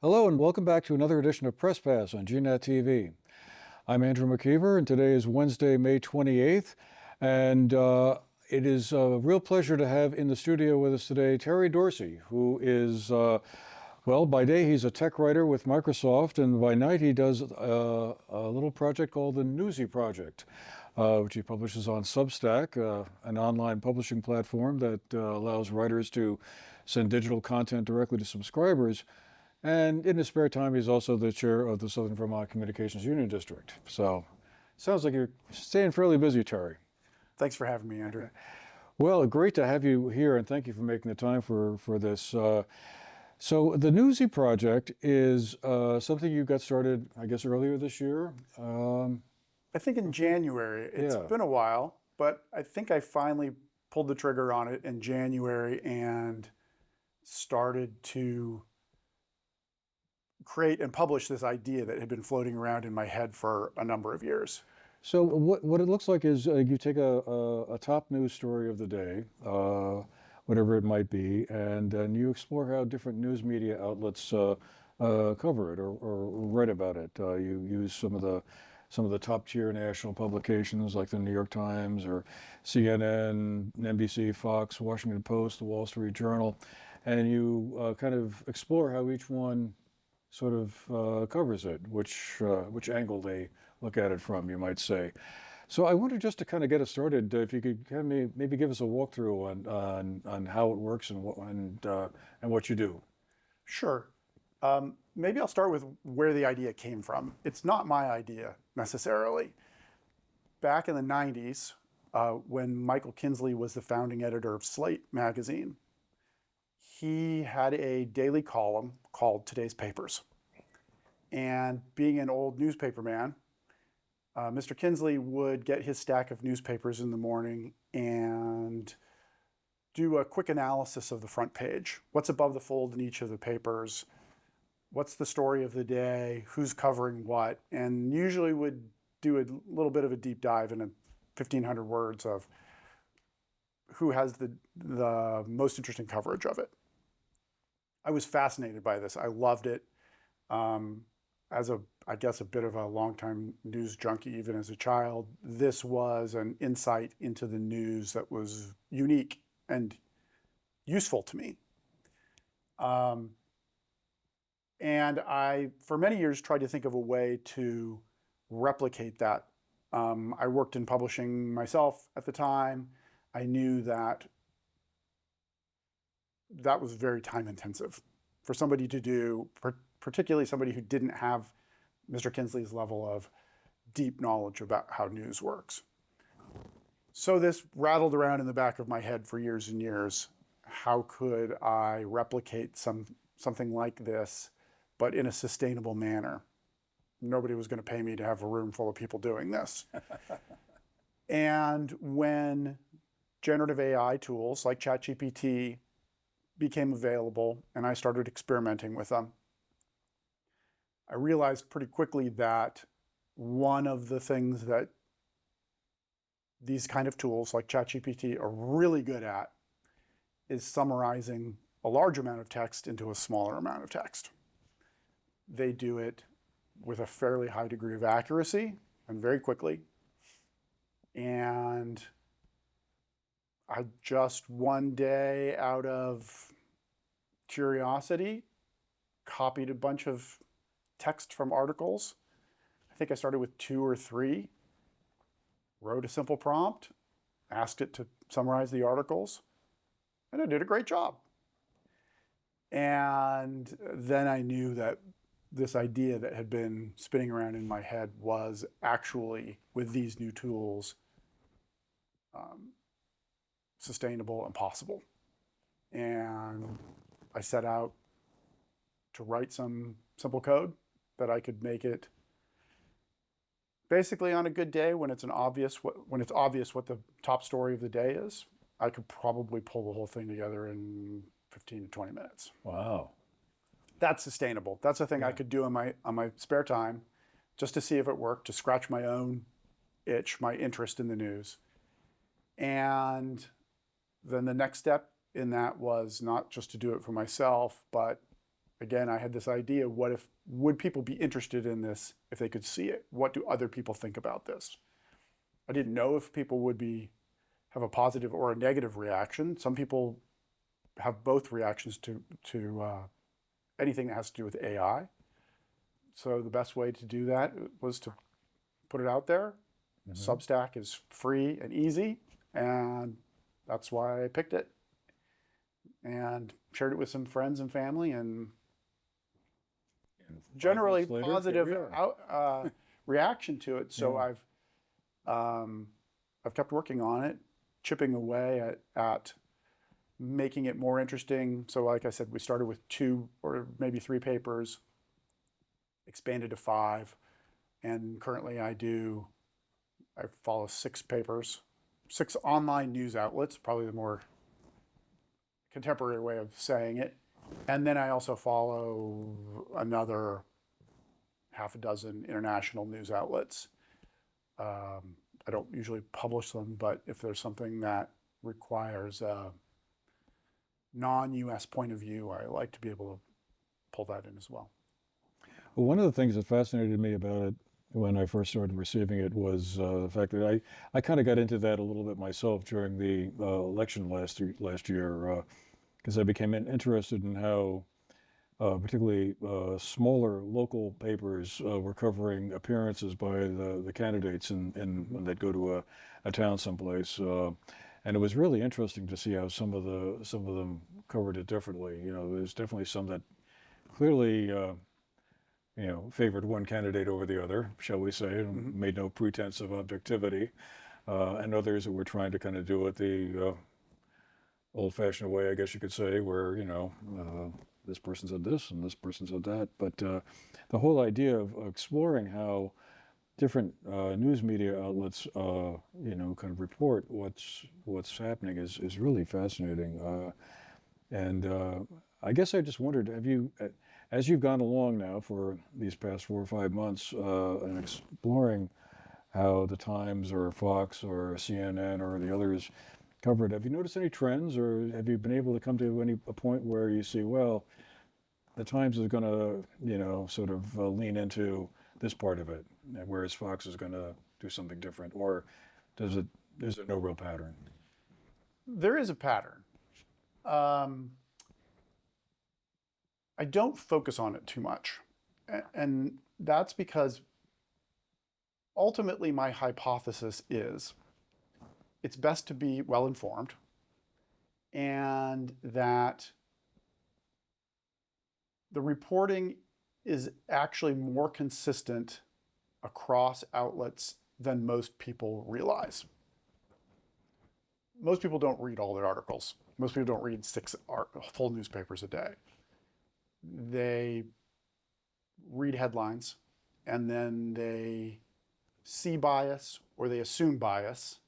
Hello and welcome back to another edition of Press Pass on GNAT-TV. I'm Andrew McKeever and today is Wednesday, May 28th, and it is a real pleasure to have in the studio with us today Terry Dorsey, who is, well, by day he's a tech writer with Microsoft, and by night he does a little project called the Newsy Project, which he publishes on Substack, an online publishing platform that allows writers to send digital content directly to subscribers. And in his spare time, he's also the chair of the Southern Vermont Communications Union District. So, sounds like you're staying fairly busy, Terry. Thanks for having me, Andrew. Well, great to have you here, and thank you for making the time for this. So, the Newsy Project is something you got started, I guess, earlier this year. I think in January. It's been a while, but I think I finally pulled the trigger on it in January and started to create and publish this idea that had been floating around in my head for a number of years. So what it looks like is you take a top news story of the day, whatever it might be, and you explore how different news media outlets cover it or write about it. You use some of the top tier national publications like the New York Times or CNN, NBC, Fox, Washington Post, the Wall Street Journal, and you kind of explore how each one sort of covers it, which angle they look at it from, you might say. So I wonder, just to kind of get us started, if you could kind of maybe give us a walkthrough on how it works and what you do. Sure. Maybe I'll start with where the idea came from. It's not my idea necessarily. Back in the 90s, when Michael Kinsley was the founding editor of Slate magazine, he had a daily column called Today's Papers. And being an old newspaper man, Mr. Kinsley would get his stack of newspapers in the morning and do a quick analysis of the front page. What's above the fold in each of the papers? What's the story of the day? Who's covering what? And usually would do a little bit of a deep dive in 1,500 words of who has the most interesting coverage of it. I was fascinated by this. I loved it. As I guess a bit of a longtime news junkie, even as a child, this was an insight into the news that was unique and useful to me. And I, for many years, tried to think of a way to replicate that. I worked in publishing myself at the time. I knew that was very time intensive for somebody to do, particularly somebody who didn't have Mr. Kinsley's level of deep knowledge about how news works. So this rattled around in the back of my head for years and years. How could I replicate something like this, but in a sustainable manner? Nobody was going to pay me to have a room full of people doing this. And when generative AI tools like ChatGPT became available and I started experimenting with them, I realized pretty quickly that one of the things that these kind of tools like ChatGPT are really good at is summarizing a large amount of text into a smaller amount of text. They do it with a fairly high degree of accuracy and very quickly. And I just one day, out of curiosity, copied a bunch of text from articles. I think I started with 2 or 3, wrote a simple prompt, asked it to summarize the articles, and it did a great job. And then I knew that this idea that had been spinning around in my head was actually, with these new tools, sustainable and possible. And I set out to write some simple code that I could make it basically on a good day when it's obvious what the top story of the day is. I could probably pull the whole thing together in 15 to 20 minutes. Wow. That's sustainable. That's a thing I could do on my spare time, just to see if it worked, to scratch my own itch, my interest in the news. And then the next step in that was not just to do it for myself, but again, I had this idea, would people be interested in this if they could see it? What do other people think about this? I didn't know if people would have a positive or a negative reaction. Some people have both reactions to anything that has to do with AI. So the best way to do that was to put it out there. Substack is free and easy, and that's why I picked it and shared it with some friends and family, and generally later, positive here we are. reaction to it. So Yeah. I've kept working on it, chipping away at making it more interesting. So like I said, we started with 2 or maybe 3 papers, expanded to 5, and currently I follow 6 papers, 6 online news outlets, probably the more contemporary way of saying it. And then I also follow another half a dozen international news outlets. I don't usually publish them, but if there's something that requires a non-US point of view, I like to be able to pull that in as well. Well, one of the things that fascinated me about it when I first started receiving it was the fact that I kind of got into that a little bit myself during the election last year, because I became interested in how particularly smaller local papers were covering appearances by the candidates when they'd go to a town someplace. And it was really interesting to see how some of them covered it differently. You know, there's definitely some that clearly favored one candidate over the other, shall we say, and made no pretense of objectivity, and others that were trying to kind of do it the old-fashioned way, I guess you could say, where this person said this and this person said that. But the whole idea of exploring how different news media outlets, kind of report what's happening is really fascinating. And I guess I just wondered, have you, as you've gone along now for these past 4 or 5 months, and exploring how the Times or Fox or CNN or the others cover it, have you noticed any trends, or have you been able to come to a point where you see, well, the Times is going to, sort of lean into this part of it, whereas Fox is going to do something different, or is there no real pattern? There is a pattern. I don't focus on it too much. And that's because ultimately my hypothesis is it's best to be well informed, and that the reporting is actually more consistent across outlets than most people realize. Most people don't read all their articles. Most people don't read 6 full newspapers a day. They read headlines, and then they see bias or they assume bias,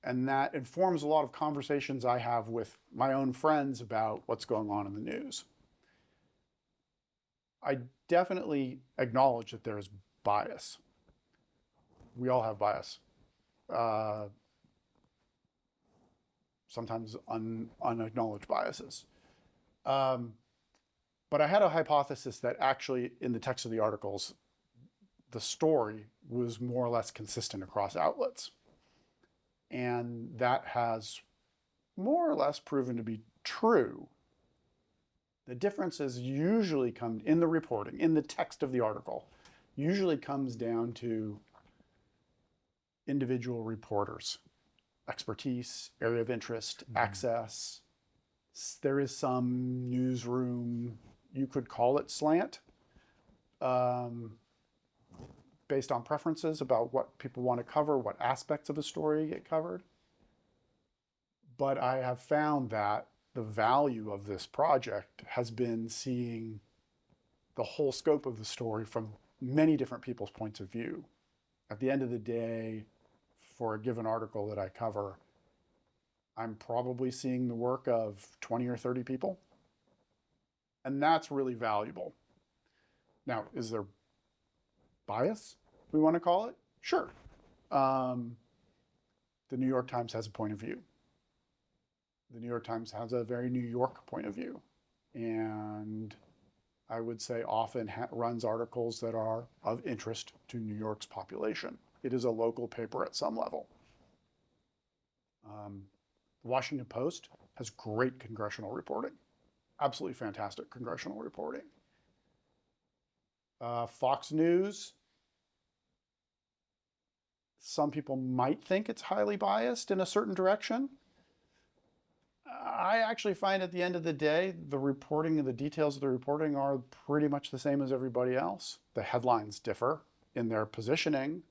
and that informs a lot of conversations I have with my own friends about what's going on in the news. I definitely acknowledge that there is bias. We all have bias. Sometimes unacknowledged biases. But I had a hypothesis that actually in the text of the articles, the story was more or less consistent across outlets. And that has more or less proven to be true. The differences usually come in the reporting, in the text of the article, usually comes down to individual reporters, expertise, area of interest, access. There is some newsroom, you could call it slant, based on preferences about what people want to cover, what aspects of the story get covered. But I have found that the value of this project has been seeing the whole scope of the story from many different people's points of view. At the end of the day, for a given article that I cover, I'm probably seeing the work of 20 or 30 people. And that's really valuable. Now, is there bias, we want to call it? Sure. The New York Times has a point of view. The New York Times has a very New York point of view. And I would say often runs articles that are of interest to New York's population. It is a local paper at some level. The Washington Post has great congressional reporting, absolutely fantastic congressional reporting. Fox News, some people might think it's highly biased in a certain direction. I actually find at the end of the day, the reporting and the details of the reporting are pretty much the same as everybody else. The headlines differ in their positioning.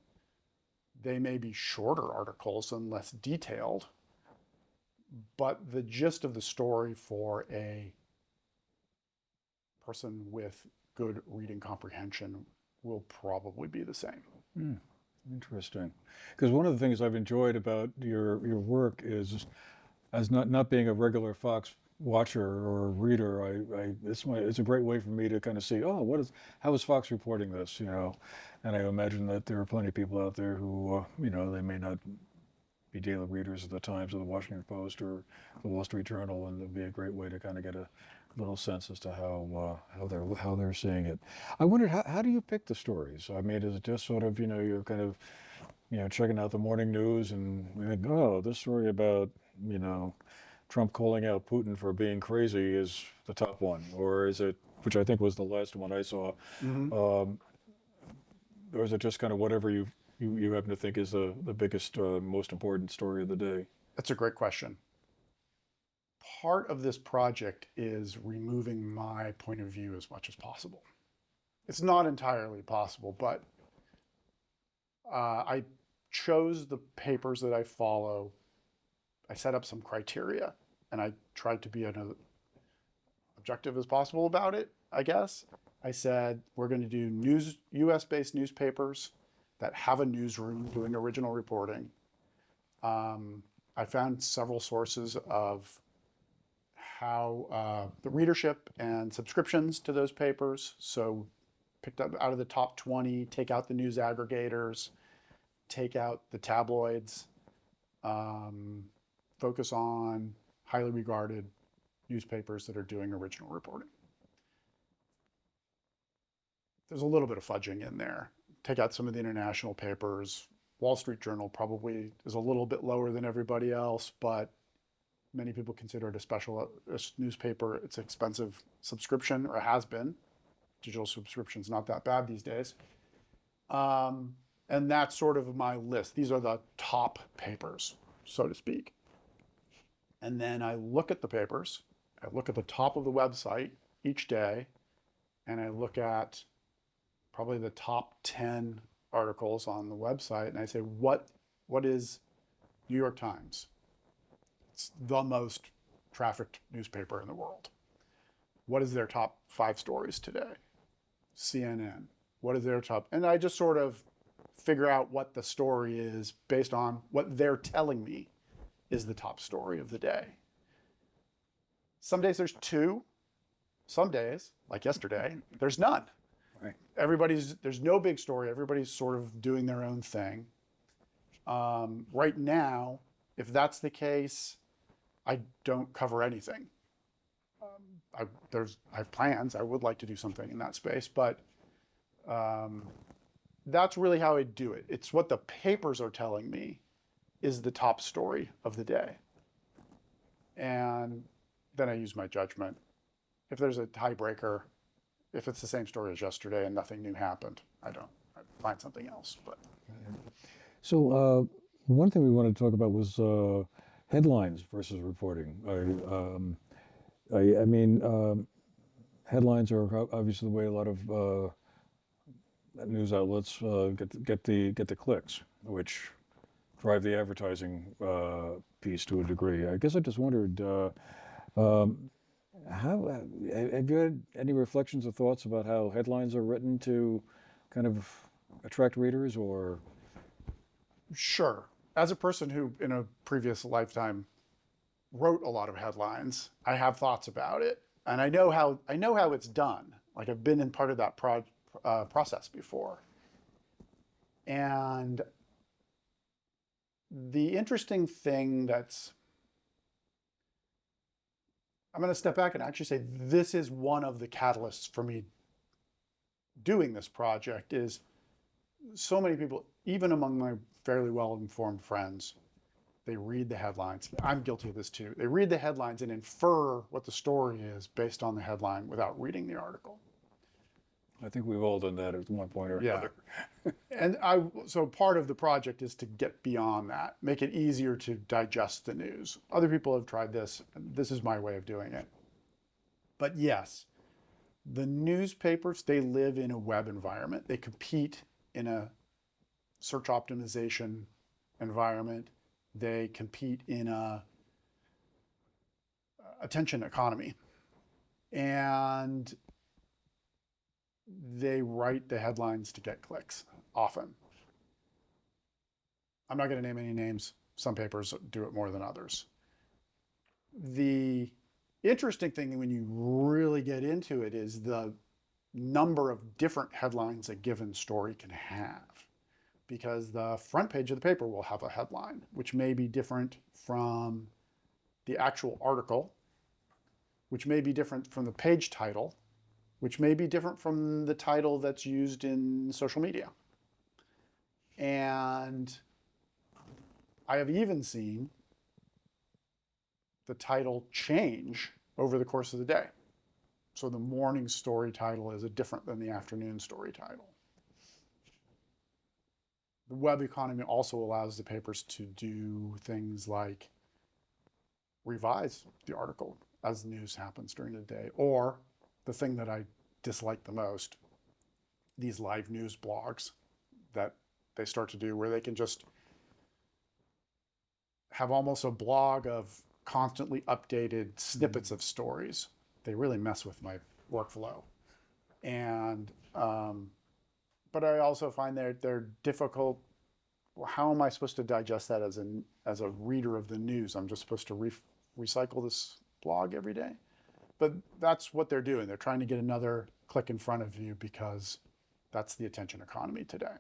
They may be shorter articles and less detailed, but the gist of the story for a person with good reading comprehension will probably be the same. Interesting. Because one of the things I've enjoyed about your work is, as not being a regular Fox watcher or reader, it's a great way for me to kind of see, oh, how is Fox reporting this, you know? And I imagine that there are plenty of people out there who, you know, they may not be daily readers of the Times or the Washington Post or the Wall Street Journal, and it'd be a great way to kind of get a little sense as to how they're seeing it. I wondered, how do you pick the stories? I mean, is it just sort of, you know, you're kind of, you know, checking out the morning news and you think, oh, this story about, you know, Trump calling out Putin for being crazy is the top one, or is it, which I think was the last one I saw, or is it just kind of whatever you happen to think is the biggest, most important story of the day? That's a great question. Part of this project is removing my point of view as much as possible. It's not entirely possible, but I chose the papers that I follow. I set up some criteria, and I tried to be as objective as possible about it, I guess. I said, we're going to do US-based newspapers that have a newsroom doing original reporting. I found several sources of how the readership and subscriptions to those papers. So picked up out of the top 20, take out the news aggregators, take out the tabloids, focus on highly regarded newspapers that are doing original reporting. There's a little bit of fudging in there. Take out some of the international papers. Wall Street Journal probably is a little bit lower than everybody else, but many people consider it a specialist newspaper. It's an expensive subscription, or has been. Digital subscription's not that bad these days. And that's sort of my list. These are the top papers, so to speak. And then I look at the papers. I look at the top of the website each day, and I look at probably the top 10 articles on the website, and I say, what is New York Times? It's the most trafficked newspaper in the world. What is their top 5 stories today? CNN. What is their top? And I just sort of figure out what the story is based on what they're telling me is the top story of the day. Some days there's 2. Some days, like yesterday, there's none. Right. There's no big story. Everybody's sort of doing their own thing. Right now, if that's the case, I don't cover anything. I have plans. I would like to do something in that space, but that's really how I do it. It's what the papers are telling me is the top story of the day. And then I use my judgment. If there's a tiebreaker, if it's the same story as yesterday and nothing new happened, I find something else. But So one thing we wanted to talk about was headlines versus reporting. I mean, headlines are obviously the way a lot of news outlets get the clicks, which drive the advertising piece to a degree. I guess I just wondered, how have you had any reflections or thoughts about how headlines are written to kind of attract readers, or? sure, as a person who in a previous lifetime wrote a lot of headlines, I have thoughts about it, and I know how it's done. Like, I've been in part of that process before. And the interesting thing that's I'm going to step back and actually say this is one of the catalysts for me doing this project. Is so many people, even among my fairly well-informed friends, they read the headlines. I'm guilty of this too. They read the headlines and infer what the story is based on the headline without reading the article. I think we've all done that at one point or Yeah. another. So part of the project is to get beyond that, make it easier to digest the news. Other people have tried this, and this is my way of doing it. But yes, the newspapers, they live in a web environment. They compete in a search optimization environment. They compete in a attention economy. And they write the headlines to get clicks often. I'm not going to name any names. Some papers do it more than others. The interesting thing when you really get into it is the number of different headlines a given story can have. Because the front page of the paper will have a headline, which may be different from the actual article, which may be different from the page title, which may be different from the title that's used in social media. And I have even seen the title change over the course of the day. So the morning story title is different than the afternoon story title. The web economy also allows the papers to do things like revise the article as the news happens during the day, or the thing that I dislike the most, these live news blogs that they start to do where they can just have almost a blog of constantly updated snippets of stories. They really mess with my workflow. And but I also find they're difficult. Well, how am I supposed to digest that as a reader of the news? I'm just supposed to recycle this blog every day. But that's what they're doing. They're trying to get another click in front of you because that's the attention economy today.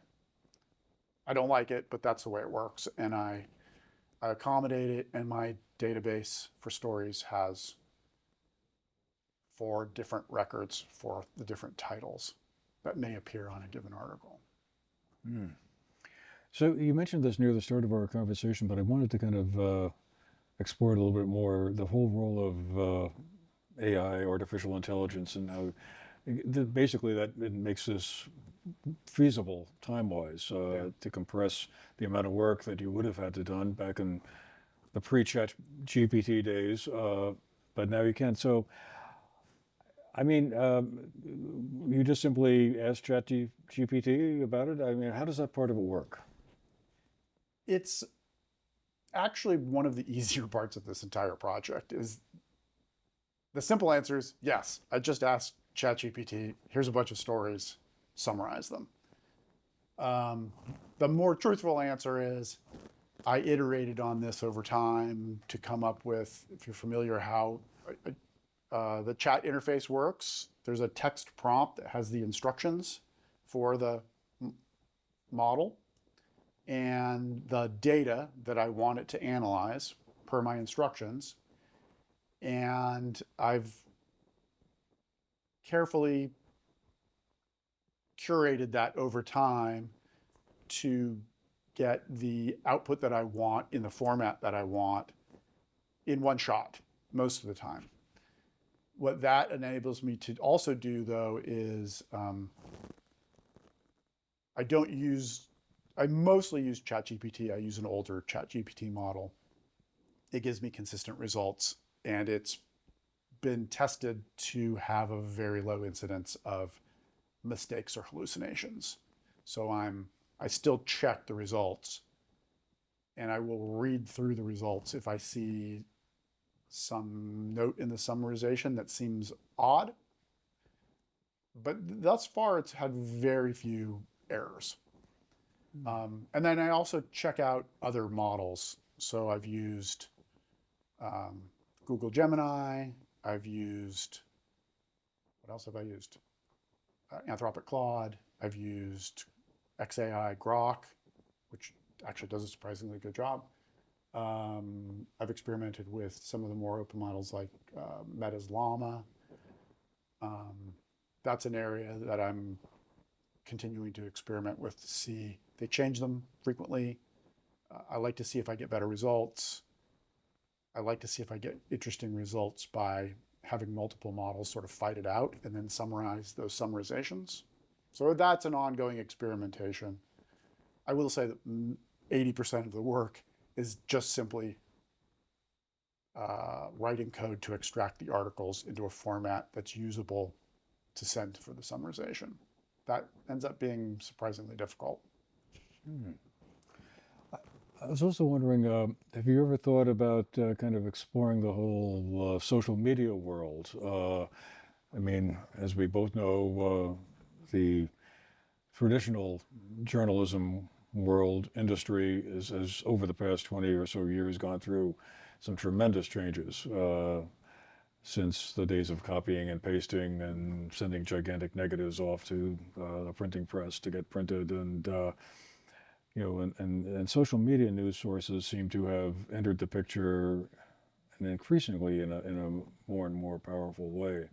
I don't like it, but that's the way it works. And I accommodate it, and my database for stories has 4 different records for the different titles that may appear on a given article. So you mentioned this near the start of our conversation, but I wanted to kind of explore it a little bit more, the whole role of AI, artificial intelligence, and how basically that it makes this feasible time-wise to compress the amount of work that you would have had to done back in the pre-Chat GPT days, but now you can. So, I mean, you just simply ask Chat GPT about it? I mean, how does that part of it work? It's actually one of the easier parts of this entire project. Is the simple answer is yes. I just asked ChatGPT, here's a bunch of stories, summarize them. The more truthful answer is I iterated on this over time to come up with, if you're familiar how the chat interface works, there's a text prompt that has the instructions for the model and the data that I want it to analyze per my instructions. And I've carefully curated that over time to get the output that I want in the format that I want in one shot most of the time. What that enables me to also do, though, is I mostly use ChatGPT. I use an older ChatGPT model. It gives me consistent results, and it's been tested to have a very low incidence of mistakes or hallucinations. So I still check the results, and I will read through the results if I see some note in the summarization that seems odd. But thus far, it's had very few errors. And then I also check out other models. So I've used Google Gemini. I've used, what else have I used? Anthropic Claude. I've used XAI Grok, which actually does a surprisingly good job. I've experimented with some of the more open models like Meta's Llama. That's an area that I'm continuing to experiment with to see. They change them frequently. I like to see if I get better results. I like to see if I get interesting results by having multiple models sort of fight it out and then summarize those summarizations. So that's an ongoing experimentation. I will say that 80% of the work is just simply writing code to extract the articles into a format that's usable to send for the summarization. That ends up being surprisingly difficult. I was also wondering, have you ever thought about kind of exploring the whole social media world? I mean, as we both know, the traditional journalism world industry has over the past 20 or so years gone through some tremendous changes since the days of copying and pasting and sending gigantic negatives off to the printing press to get printed, and you know, and social media news sources seem to have entered the picture, and increasingly in a more and more powerful way.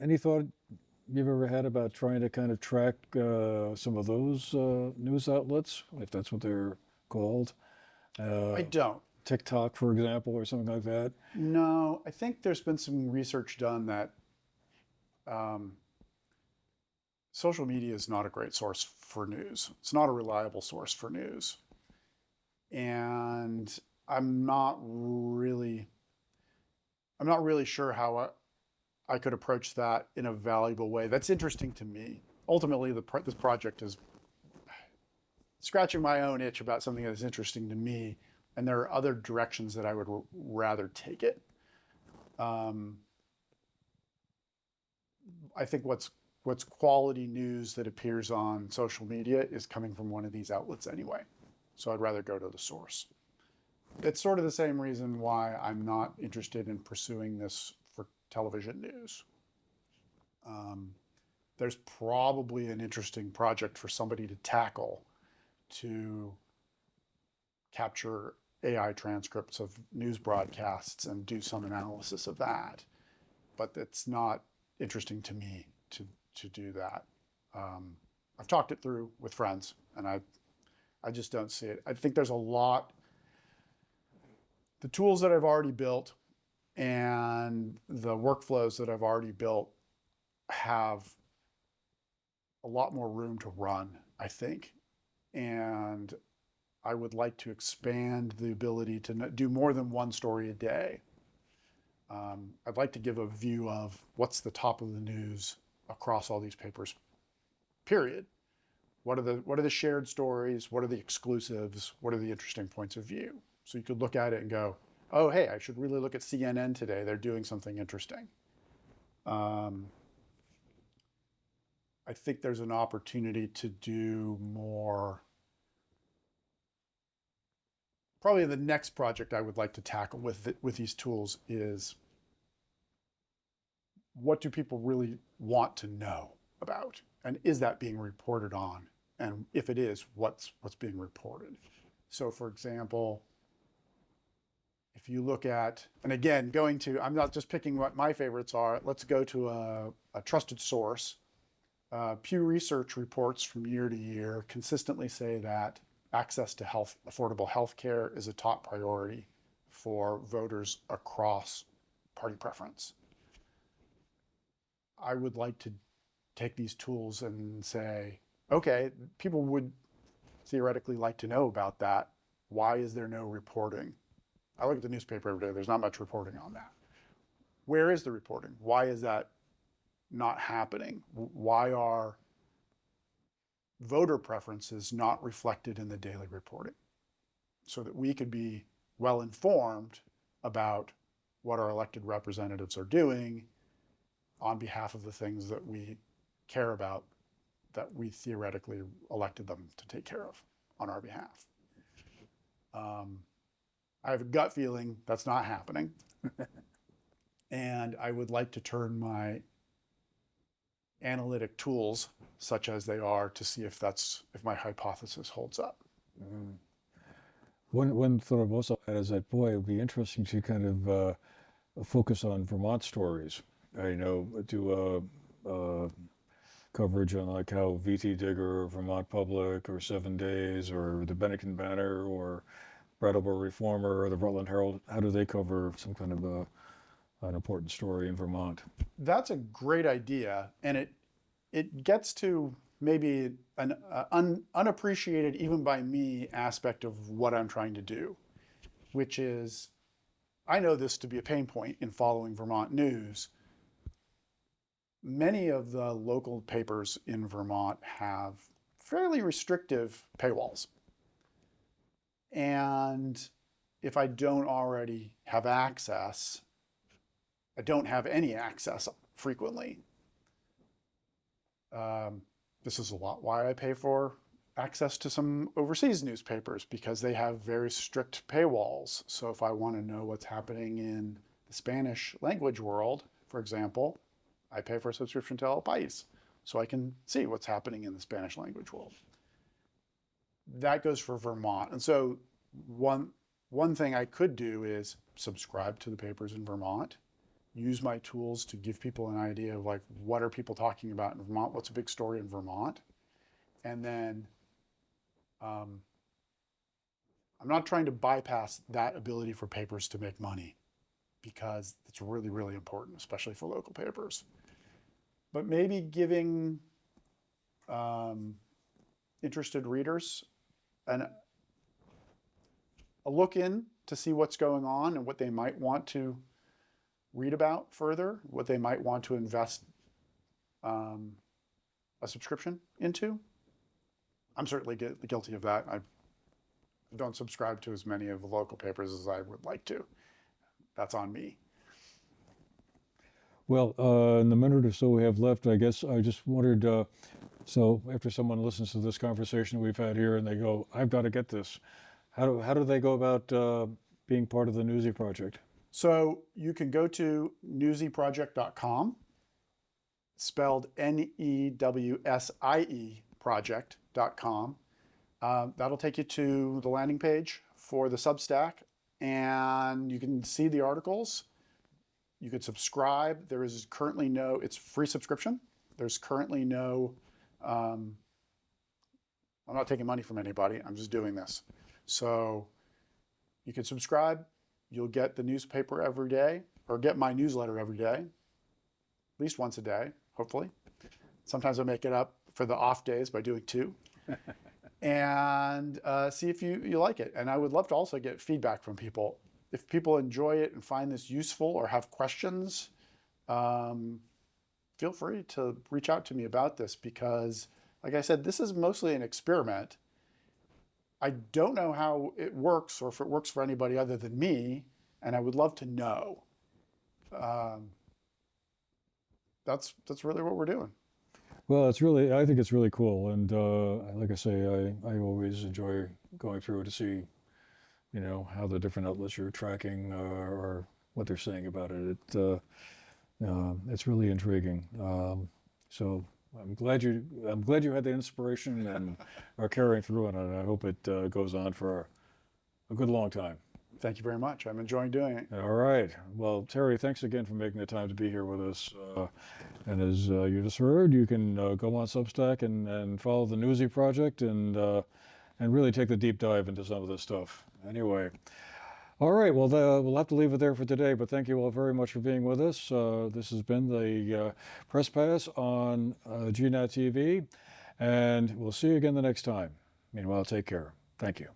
Any thought you've ever had about trying to kind of track some of those news outlets, if that's what they're called? I don't. TikTok, for example, or something like that? No, I think there's been some research done that social media is not a great source for news. It's not a reliable source for news. And I'm not really sure how I could approach that in a valuable way. That's interesting to me. Ultimately, this project is scratching my own itch about something that's interesting to me, and there are other directions that I would rather take it. I think what's quality news that appears on social media is coming from one of these outlets anyway. So I'd rather go to the source. It's sort of the same reason why I'm not interested in pursuing this for television news. There's probably an interesting project for somebody to tackle to capture AI transcripts of news broadcasts and do some analysis of that. But it's not interesting to me to do that. I've talked it through with friends, and I just don't see it. I think there's a lot. The tools that I've already built and the workflows that I've already built have a lot more room to run, I think. And I would like to expand the ability to do more than one story a day. I'd like to give a view of what's the top of the news across all these papers, period. What are the shared stories? What are the exclusives? What are the interesting points of view? So you could look at it and go, oh, hey, I should really look at CNN today. They're doing something interesting. I think there's an opportunity to do more. Probably the next project I would like to tackle with these tools is, what do people really want to know about? And is that being reported on? And if it is, what's being reported? So for example, if you look at, and again, I'm not just picking what my favorites are, let's go to a trusted source. Pew Research reports from year to year consistently say that access to affordable health care is a top priority for voters across party preference. I would like to take these tools and say, okay, people would theoretically like to know about that. Why is there no reporting? I look at the newspaper every day. There's not much reporting on that. Where is the reporting? Why is that not happening? Why are voter preferences not reflected in the daily reporting? So that we could be well informed about what our elected representatives are doing on behalf of the things that we care about, that we theoretically elected them to take care of on our behalf. I have a gut feeling that's not happening. And I would like to turn my analytic tools, such as they are, to see if my hypothesis holds up. One thought I've also had is that, boy, it would be interesting to kind of focus on Vermont stories. Do coverage on like how VT Digger, Vermont Public, or 7 Days, or the Bennington Banner, or Brattleboro Reformer, or the Rutland Herald, how do they cover some kind of an important story in Vermont? That's a great idea, and it gets to maybe an unappreciated, even by me, aspect of what I'm trying to do, which is, I know this to be a pain point in following Vermont news. Many of the local papers in Vermont have fairly restrictive paywalls. And if I don't already have access, I don't have any access frequently. This is a lot why I pay for access to some overseas newspapers, because they have very strict paywalls. So if I want to know what's happening in the Spanish language world, for example, I pay for a subscription to El País so I can see what's happening in the Spanish language world. That goes for Vermont. And so one thing I could do is subscribe to the papers in Vermont, use my tools to give people an idea of like, what are people talking about in Vermont? What's a big story in Vermont? And then I'm not trying to bypass that ability for papers to make money, because it's really, really important, especially for local papers. But maybe giving interested readers a look in to see what's going on and what they might want to read about further, what they might want to invest a subscription into. I'm certainly guilty of that. I don't subscribe to as many of the local papers as I would like to. That's on me. Well, in the minute or so we have left, I guess I just wondered, so after someone listens to this conversation we've had here and they go, I've got to get this, how do they go about being part of the Newsy Project? So you can go to newsyproject.com, spelled NEWSIE project.com. That'll take you to the landing page for the Substack, and you can see the articles. You could subscribe. There is currently no, it's free subscription. There's currently no, I'm not taking money from anybody. I'm just doing this. So you can subscribe. You'll get the newspaper every day, or get my newsletter every day, at least once a day, hopefully. Sometimes I make it up for the off days by doing 2. And see if you like it. And I would love to also get feedback from people. If people enjoy it and find this useful or have questions, feel free to reach out to me about this, because, like I said, this is mostly an experiment. I don't know how it works, or if it works for anybody other than me, and I would love to know. That's really what we're doing. Well, I think it's really cool. And like I say, I always enjoy going through to see, how the different outlets you're tracking or what they're saying about it. It's really intriguing. So I'm glad you had the inspiration and are carrying through on it. I hope it goes on for a good long time. Thank you very much. I'm enjoying doing it. All right. Well, Terry, thanks again for making the time to be here with us. And as you just heard, you can go on Substack and follow the Newsy Project and really take the deep dive into some of this stuff. Anyway. All right, well, we'll have to leave it there for today, but thank you all very much for being with us. This has been the Press Pass on GNAT-TV, and we'll see you again the next time. Meanwhile, take care. Thank you.